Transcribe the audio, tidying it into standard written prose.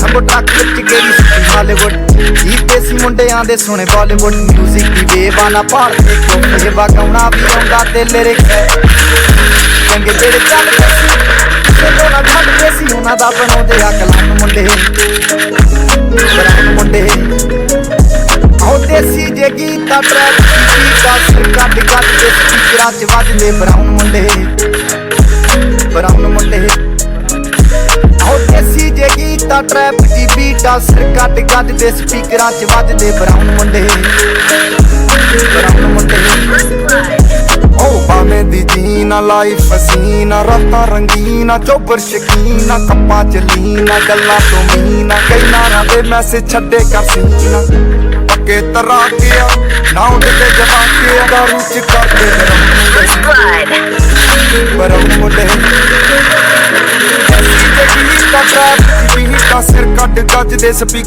ਹੰਬੋ truck ਵਿੱਚ ਗਈ ਸੀ Hollywood ਜੀ ਦੇਸੀ ਮੁੰਡਿਆਂ ਦੇ ਸੋਹਣੇ ਬਾਲੀਵੁੱਡ ਮਿਊਜ਼ਿਕ ਦੀ ਬੇਬਾਨਾ ਭਾਲ ਕੇ ਕੋਠੇ ਵਗਾਉਣਾ ਵੀ ਆਉਂਦਾ ਤੇ ਲਿਰਿਕਸ ਚੰਗੇ ਜਿਹੜੇ ਚੱਲਦੇ ਸੀ ਜਦੋਂ ਨਾ ਛੱਡਦੇ ਸੀ ਉਹਨਾਂ ਦਾ ਬਣਾਉਂਦੇ ਆ ਕਲਾਮ ਮੁੰਡੇ ਬਰਾਉਨ ਮੁੰਡੇ ਆਹ ਦੇਸੀ ਜੇ ਗੀਤਾ ਟਰੈਕ ਦਾ ਸਿਰ ਕੱਢ ਦੇ ਸਪੀਕਰਾਂ 'ਚ ਵੱਜਦੇ ਬਰਾਉਨ ਮੁੰਡੇ ਆਹ ਦੇਸੀ ਜੇ ਗੀਤਾ ਟਰੈਪ ਦੀ ਬੀਟਾਂ ਸਿਰ ਕੱਢ ਦੇ ਸਪੀਕਰਾਂ 'ਚ ਵੱਜਦੇ ਬਰਾਉਨ ਮੁੰਡੇ ਓ ਬਾਵੇਂ ਦੀ ਜੀਨਾ ਲਾਈਫ ਹਸੀਨਾ ਰਾਤਾਂ ਰੰਗੀਨਾ ਚੋਬਰ ਸ਼ਕੀਨਾ ਕੱਪਾਂ ਚ ਲੀਨਾ ਗੱਲਾਂ ਤੋਂ ਮੀਨਾ ਕਈ ਨਾਰਾਂ ਦੇ ਮੈਸੇਜ ਛੱਡੇ ਕਰ ਸੀਨਾ ਪੱਕੇ ਤਰਾ ਗਿਆ ਨਾ ਉਹਦੇ ਤੇ ਜਮਾ ਕੇ ਦਾਰੂ ਚ ਕਰਦੇ ਬਰਾਉਨ ਮੁੰਡੇ ਸਿਰ ਕੱਢ ਦੇ ਸਪੀਕਰ